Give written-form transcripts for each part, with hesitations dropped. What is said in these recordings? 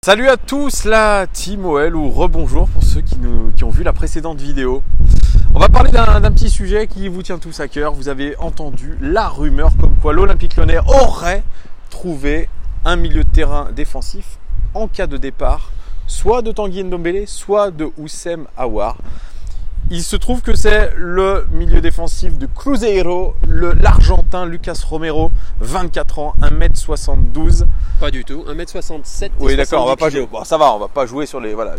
Salut à tous la team OL ou rebonjour pour ceux qui ont vu la précédente vidéo. On va parler d'un petit sujet qui vous tient tous à cœur. Vous avez entendu la rumeur comme quoi l'Olympique Lyonnais aurait trouvé un milieu de terrain défensif en cas de départ, soit de Tanguy Ndombele, soit de Houssem Aouar. Il se trouve que c'est le milieu défensif de Cruzeiro, l'Argentin Lucas Romero, 24 ans, 1m72. Pas du tout, 1m67. Oui, d'accord, on va pas jouer. Bon, ça va, on va pas jouer sur les. Voilà,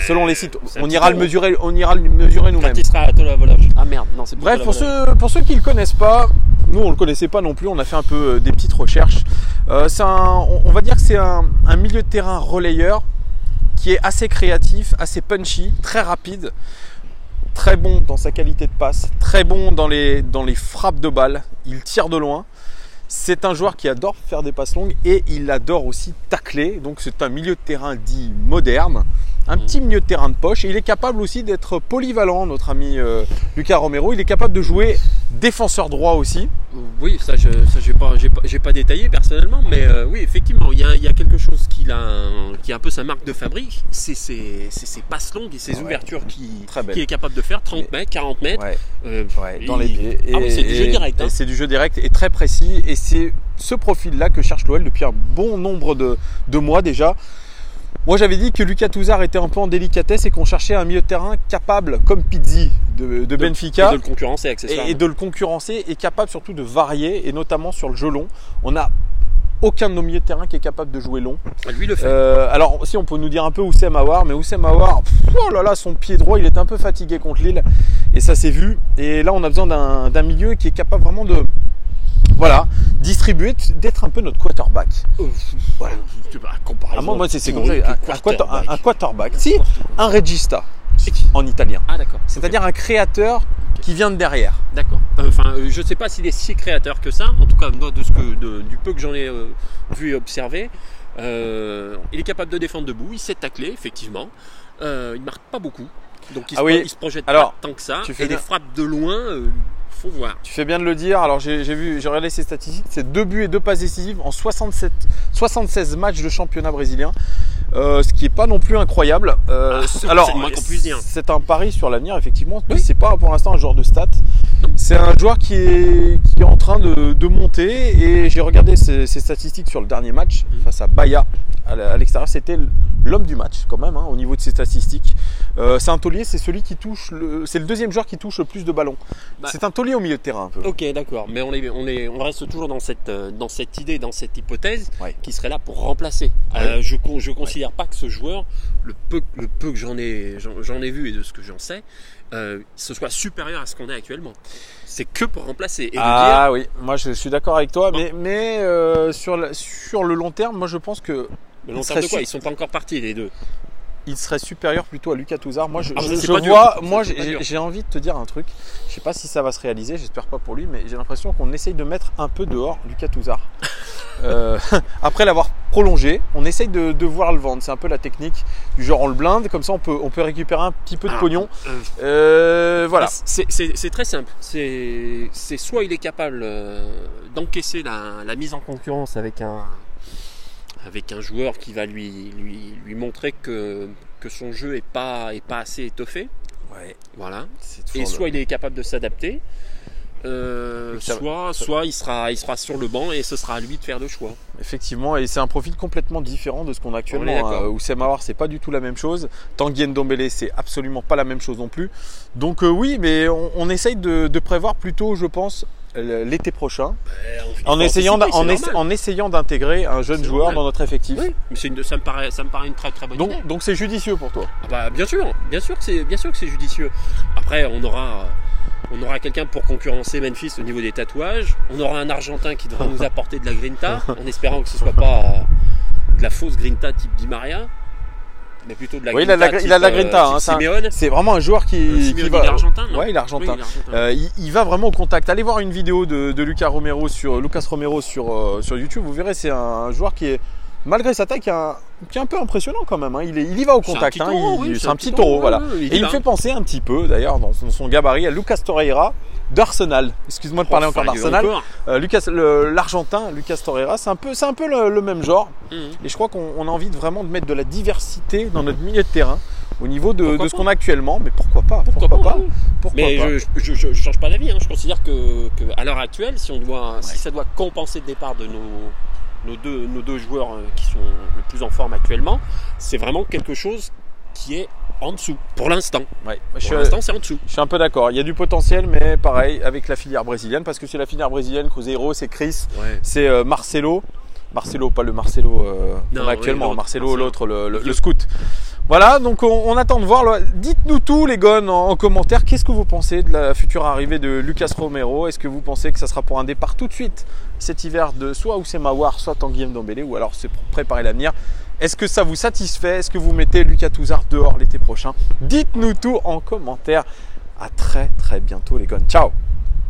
selon les sites, on ira le mesurer nous-mêmes. Quand il sera à la volage. Ah merde, non, c'est bref, pour ceux qui le connaissent pas, nous on le connaissait pas non plus, on a fait un peu des petites recherches. On va dire que c'est un milieu de terrain relayeur qui est assez créatif, assez punchy, très rapide. Très bon dans sa qualité de passe, très bon dans les frappes de balle, il tire de loin. C'est un joueur qui adore faire des passes longues et il adore aussi tacler. Donc c'est un milieu de terrain dit moderne, un petit milieu de terrain de poche. Et il est capable aussi d'être polyvalent, notre ami Lucas Romero. Il est capable de jouer défenseur droit aussi. Oui, ça j'ai pas détaillé personnellement, mais oui, effectivement, il y a quelque chose qui est un peu sa marque de fabrique, c'est ses passes longues et ses ouvertures qu'il est capable de faire, 30 mètres, 40 mètres. Dans les pieds. C'est du jeu direct. C'est du jeu direct et très précis. Et c'est ce profil-là que cherche l'OL depuis un bon nombre de mois déjà. Moi j'avais dit que Lucas Touzard était un peu en délicatesse et qu'on cherchait un milieu de terrain capable, comme Pizzi de Benfica. Et de le concurrencer accessoirement. Et de le concurrencer et capable surtout de varier, et notamment sur le jeu long. On n'a aucun de nos milieux de terrain qui est capable de jouer long. Lui le fait. Alors si on peut nous dire un peu Houssem Aouar, mais Houssem Aouar, oh là là, son pied droit, il est un peu fatigué contre Lille. Et ça s'est vu. Et là on a besoin d'un milieu qui est capable vraiment de... Voilà, distribuer, d'être un peu notre quarterback. Voilà. Moi, c'est comme ça. Un quarterback. Si, un regista en italien. Ah, d'accord. C'est-à-dire un créateur qui vient de derrière. D'accord. Je ne sais pas s'il est si créateur que ça. En tout cas, du peu que j'en ai vu et observé, il est capable de défendre debout. Il sait tacler, effectivement. Il ne marque pas beaucoup. Donc, il se projette pas tant que ça. Et les frappes de loin... faut voir. Tu fais bien de le dire. Alors j'ai regardé ses statistiques. C'est 2 buts et 2 passes décisives en 76 matchs de championnat brésilien. Ce qui n'est pas non plus incroyable. Alors, c'est un pari sur l'avenir, effectivement. Oui. C'est pas pour l'instant un joueur de stats. C'est un joueur qui est en train de monter. Et j'ai regardé ses statistiques sur le dernier match face à Bahia à l'extérieur. C'était l'homme du match quand même, au niveau de ses statistiques. C'est un taulier, c'est celui qui touche. C'est le deuxième joueur qui touche le plus de ballons. C'est un taulier au milieu de terrain un peu. Ok, d'accord. Mais on reste toujours dans cette idée, dans cette hypothèse qui serait là pour remplacer. Je considère pas que ce joueur, le peu que j'en ai vu et de ce que j'en sais, ce soit supérieur à ce qu'on a actuellement. C'est que pour remplacer. Et oui, moi je suis d'accord avec toi, mais sur le long terme, moi je pense que... Le long terme de quoi ? Ils sont pas encore partis les deux. Il serait supérieur plutôt à Lucas Touzard. Moi, j'ai envie de te dire un truc. Je sais pas si ça va se réaliser, j'espère pas pour lui, mais j'ai l'impression qu'on essaye de mettre un peu dehors Lucas Touzard. Après l'avoir prolongé, on essaye de voir le vendre. C'est un peu la technique du genre on le blinde, comme ça on peut récupérer un petit peu de pognon. Voilà. C'est très simple. C'est soit il est capable d'encaisser la mise en concurrence avec un joueur qui va lui montrer que son jeu est pas assez étoffé. Voilà. Et soit il est capable de s'adapter, soit il sera sur le banc et ce sera à lui de faire le choix. Effectivement, et c'est un profil complètement différent de ce qu'on a actuellement. Houssem Aouar, c'est pas du tout la même chose. Tanguy Ndombele, c'est absolument pas la même chose non plus. Donc oui, mais on essaye de prévoir plutôt, je pense, l'été prochain, en essayant d'intégrer un jeune joueur dans notre effectif. Oui, mais ça me paraît une très très bonne idée. Donc c'est judicieux pour toi. Bien sûr que c'est judicieux. Après on aura quelqu'un pour concurrencer Memphis au niveau des tatouages. On aura un Argentin qui devra nous apporter de la grinta, en espérant que ce soit pas de la fausse grinta type Di Maria, mais plutôt de la grinta. Il a de la grinta. C'est vraiment un joueur qui va. Il est argentin, non ? Ouais, il est argentin. Il va vraiment au contact. Allez voir une vidéo de Lucas Romero sur YouTube. Vous verrez, c'est un joueur qui est, malgré sa taille, qui est un peu impressionnant quand même. Il y va au contact. C'est un petit taureau, voilà. Et il me fait penser un petit peu, d'ailleurs, dans son gabarit, à Lucas Torreira, d'Arsenal. Excuse-moi de parler encore d'Arsenal. L'Argentin, Lucas Torreira, c'est un peu le même genre. Et je crois qu'on a envie vraiment de mettre de la diversité dans notre milieu de terrain au niveau de ce qu'on a actuellement. Mais pourquoi pas? Pourquoi pas? Mais je change pas d'avis. Hein. Je considère que à l'heure actuelle, si ça doit compenser le départ de nos deux joueurs qui sont le plus en forme actuellement, c'est vraiment quelque chose qui est en dessous, pour l'instant. Ouais, pour l'instant, c'est en dessous. Je suis un peu d'accord. Il y a du potentiel, mais pareil, avec la filière brésilienne, parce que c'est la filière brésilienne, Cruzeiro, c'est Chris, c'est Marcelo. Marcelo, pas le Marcelo actuellement, Marcelo, l'autre, le scout. Voilà, donc on attend de voir. Dites-nous tout, les gars, en commentaire. Qu'est-ce que vous pensez de la future arrivée de Lucas Romero? Est-ce que vous pensez que ça sera pour un départ tout de suite cet hiver de soit Oussem Aouar, soit Tanguy Ndombele, ou alors c'est pour préparer l'avenir? Est-ce que ça vous satisfait? Est-ce que vous mettez Lucas Touzard dehors l'été prochain? Dites-nous tout en commentaire. À très bientôt, les gars. Ciao!